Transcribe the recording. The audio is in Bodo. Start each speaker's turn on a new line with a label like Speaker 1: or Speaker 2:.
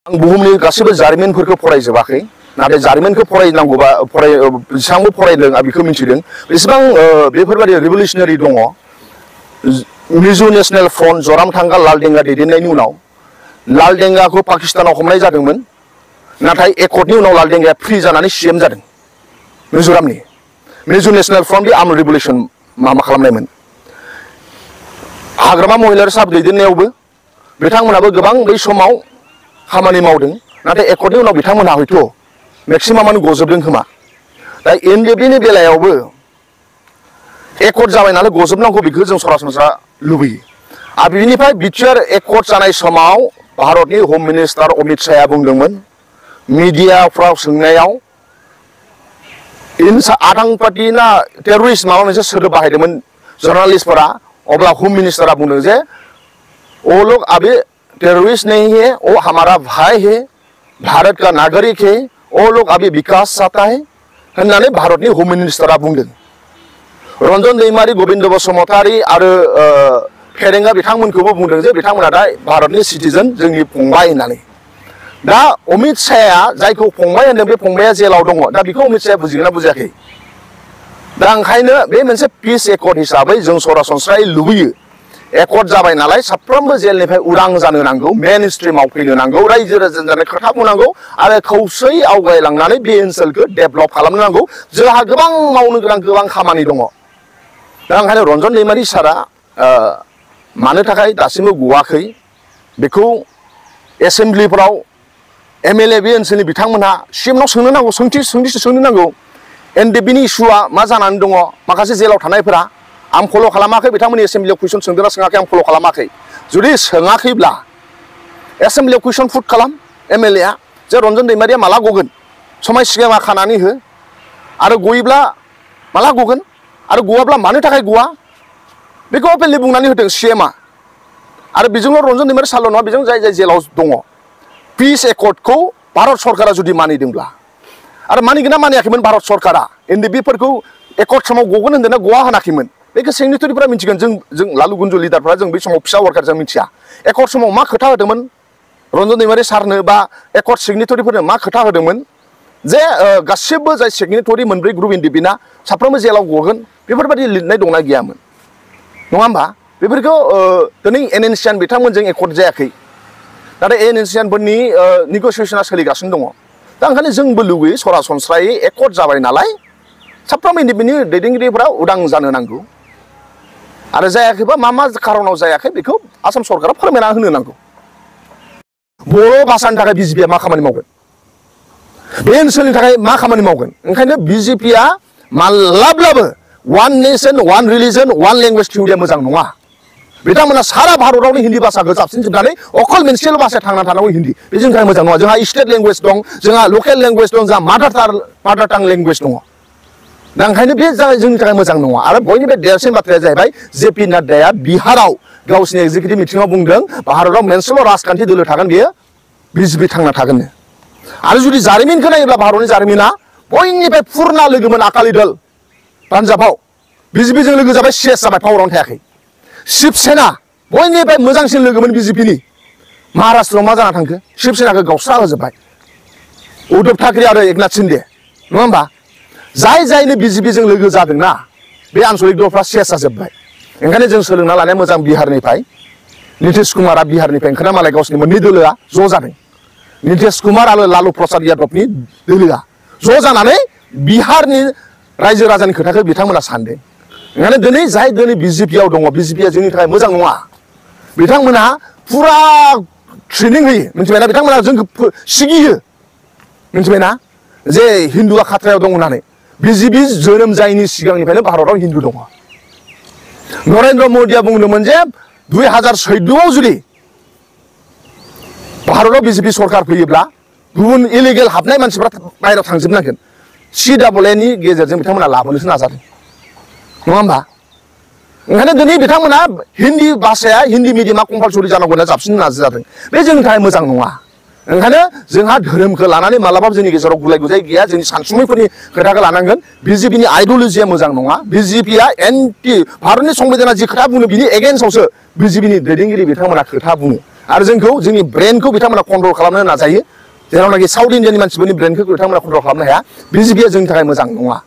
Speaker 1: बुहुमनि गासैबो जारिमिनफोरखौ फरायजोबाखै नाथाय जारिमिनखौ फरायनांगौबा बेसेबांबो फरायदों आं बेखौ मिथिदों बेसेबां बेफोरबायदि रिभलिउसनारि दङ मिजो नेशनेल फ्रन्ट जरामथांगा लालदेंगा दैदेननायनि उनाव लालदेंगाखौ पाकिस्तानाव हमनाय जादोंमोन नाथाय एकर्डनि उनाव लालदेंगाया फ्रि जानानै सीएम जादों मिजोरामनि मिजो नेशनेल फ्रन्ट बे आर्म रिभलिउसन माबा खालामनायमोन हाग्रामा महिलारि साहब दैदेननायावबो बिथांमोनाबो गोबां बै समाव खामानि मावदों नाथाय एकर्डनि उनाव बिथांमोनहा हयथ' मेक्सिमामानो गजोबदों खोमा दा एनडिएफबिनि बेलायावबो एकर्ड जाबाय नालाय गजोबनांगौ बेखौ जों सरासनस्रा लुबैयो आरो बिनिफ्राय बिटिआर एकर्ड जानाय समाव भारतनि होम मिनिस्टार अमित शाहआ बुंदोंमोन मिडियाफ्राव सोंनायाव आतंकवादी ना टेररिस्ट माबा मोनसे सोदोब बाहायदोंमोन जर्नालिस्टफोरा अब्ला होम मिनिस्टारा बुंदों जे वो लोग अभी टेररिस्ट नहीं है वो हमारा भाई है भारत का नागरिक है वो लोग अभी विकास चाहता है होननानै भारतनि होम मिनिस्टारा बुंदों रंजन दैमारी गोविंद बसुमतारी आरो फेरेंगा बिथांमोनखौबो बुंदों जे बिथांमोना दा भारतनि सिटिजेन जोंनि फंबाय होननानै दा अमित शाहआ जायखौ फंबाय होनदों बे फंबाया जेलाव दङ दा बेखौ अमित शाहआ बुजिगोना बुजियाखै दा ओंखायनो बे मोनसे पिस एकर्ड हिसाबै जों सरासनस्रायै लुबैयो एकर्ड जाबाय नालाय साफ्रोमबो जेलनिफ्राय उदां जानो नांगौ मेन स्ट्रिमाव फैनो नांगौ रायजो राजानो खोथा बुंनांगौ आरो खौसेयै आवगायलांनानै बे ओनसोलखौ डेभेलप खालामनो नांगौ जोंहा गोबां मावनो गोनां गोबां खामानि दङ दा ओंखायनो रंजन दैमारी सारा मानो थाखाय दासिमबो गवाखै बेखौ एसेम्ब्लिफोराव एमएलए बे ओनसोलनि बिथांमोनहा सीएमनाव सोंनो नांगौ सोंथिसो सोंनो नांगौ एनडिएफबिनि इस्युआ मा जानानै दङ माखासे जेलाव थानायफोरा आं फल' खालामाखै बिथांमोननि एसेम्ब्लियाव कुइसन सोंदोंना सोङाखै आं फल' खालामाखै जुदि सोङाखैब्ला एसेम्ब्लियाव कुइसन पुट खालाम एमएलएआ जे रंजन दैमारिया माला गगोन समाय सिगाङा खानानै हो आरो गयोब्ला माला गगोन आरो गवाब्ला मानो थाखाय गवा बेखौ अपेनलि बुंनानै होदों सीएमआ आरो बेजोंल' रंजन दैमारि साल' नङा बेजों जाय जाय जेलाव दङ पिस एकर्डखौ भारत सरकारा जुदि मानिदोंब्ला आरो मानिगोन ना मानियाखैमोन भारत सरकारा एनडिएफबिफोरखौ एकर्ड समाव गगोन होन्दोंना गवा होनाखैमोन बेखौ सिगनेटारिफोरा मिथिगोन जों लालु गुन्जु लिडारफोरा जों बै समाव फिसा वर्कार जों मिथिया एकर्ड समाव मा खोथा होदोंमोन रंजन दैमारि सारनो बा एकर्ड सिगनेटारिफोरनो मा खोथा होदोंमोन जे गासिबो जाय सिगनेटारि मोनब्रै ग्रुप एनडिएफबिना साफ्रोमबो जेलाव गगोन बेफोरबायदि लिरनाय दंना गैयामोन नङा होमबा बेफोरखौ दिनै एनएनसियान बिथांमोनजों एकर्ड जायाखै नाथाय एनएनसियानफोरनि नेगसिएसना सोलिगासिनो दङ दा ओंखायनो जोंबो लुबैयो सरासनस्रायै एकर्ड जाबाय नालाय साफ्रोमबो एनडिएफबिनि दैदेनगिरिफोरा उदां जानो नांगौ आरो जायाखैबा मा खारनाव जायाखै बेखौ आसाम सरकारा फोरमायना होनो नांगौ बर' भाषानि थाखाय बिजेपिआ मा खामानि मावगोन बे ओनसोलनि थाखाय मा खामानि मावगोन ओंखायनो बिजेपिआ माब्लाब्लाबो one nation one religion one language थिउरिया मोजां नङा बिथांमोना सारा भारतावनो हिन्दी भाषाखौ जाबसिनजोबनानै अकल मोनसेल' भाषाया थांना थानांगौ हिन्दी बे जोंनि थाखाय मोजां नङा जोंहा स्टेट लेंगुवेज दं जोंहा लकेल लेंगुवेज दं जोंहा मादार टां लेंगुवेज दङ दा ओंखायनो बे जोंनि थाखाय मोजां नङा आरो बयनिफ्राय देरसिन बाथ्राया जाहैबाय जेपि नाड्डाया बिहाराव गावसिनि एग्जिकिउटिभ मिटिङाव बुंदों भारताव मोनसेल' राजखान्थि दोलो थागोन बेयो बिजेपि थांना थागोननो आरो जुदि जारिमिनखौ नायोब्ला भारतनि जारिमिना बयनिफ्राय फुरना लोगोमोन आकालि दल पान्जाबाव बिजेपिजों लोगो जाबाय सिएस जाबाय पावारावनो थायाखै शिबसेना बयनिफ्राय मोजांसिन लोगोमोन बिजेपिनि महाराष्ट्रआव मा जाना थांखो शिबसेनाखौ गावस्रा होजोब्बाय उद्धव ठाकरे आरो एकनाथ शिन्दे नङा होमबा जायनो बिजेपिजों लोगो जादोंना बे आन्सलिक दलफ्रा सेस जाजोब्बाय ओंखायनो जों सोलोंना लानाया मोजां बिहारनिफ्राय नितीश कुमारा बिहारनिफ्राय ओंखारना मालाय गावसिनि मोननै दोलोआ ज' जादों नितीश कुमार आरो लालु प्रसाद यादवनि दोलोआ ज' जानानै बिहारनि रायजो राजानि खोथाखौ बिथांमोना सानदों ओंखायनो दिनै बिजेपिआव दङ बिजेपिआ जोंनि थाखाय मोजां नङा बिथांमोना फुरा ट्रेनिं होयो मिथिबायना बिथांमोना जोंखौ सिगियो मिथिबायना जे हिन्दुआ खाथ्रायाव दं होननानै बिजेपि जोनोम जायैनि सिगांनिफ्रायनो भारताव हिन्दु दङ नरेन्द्र मदिया बुंदोंमोन जे 2014आव जुदि भारताव बिजेपि सरकार फैयोब्ला गुबुन इलिगेल हाबनाय मानसिफ्रा बाहेरायाव थांजोबनांगोन CAAनि गेजेरजों बिथांमोना लाबोनोसो नाजादों नङा होमबा ओंखायनो दिनै बिथांमोना हिन्दी भाषाया हिन्दी मिडियामा कम्पालसरि जानांगौ होनना जाबसिन नाजादों बे जोंनि थाखाय मोजां नङा ओंखायनो जोंहा धोरोमखौ लानानै मालाबाबो जोंनि गेजेराव गुलाय गुजाय गैया जोंनि सानसुमैफोरनि खोथाखौ लानांगोन बिजेपिनि आइडिअलजिया मोजां नङा बिजेपिआ एन्टि भारतनि संबिधाना जि खोथा बुङो बिनि एगेन्स्टआवसो बिजेपिनि दैदेनगिरि बिथांमोना खोथा बुङो आरो जोंखौ जोंनि ब्रेनखौ बिथांमोना कन्ट्रल खालामनो नाजायो जेरावनाखि साउथ इन्डियानि मानसिफोरनि ब्रेनखौ बिथांमोना कन्ट्रल खालामनो हाया बिजेपिआ जोंनि थाखाय मोजां नङा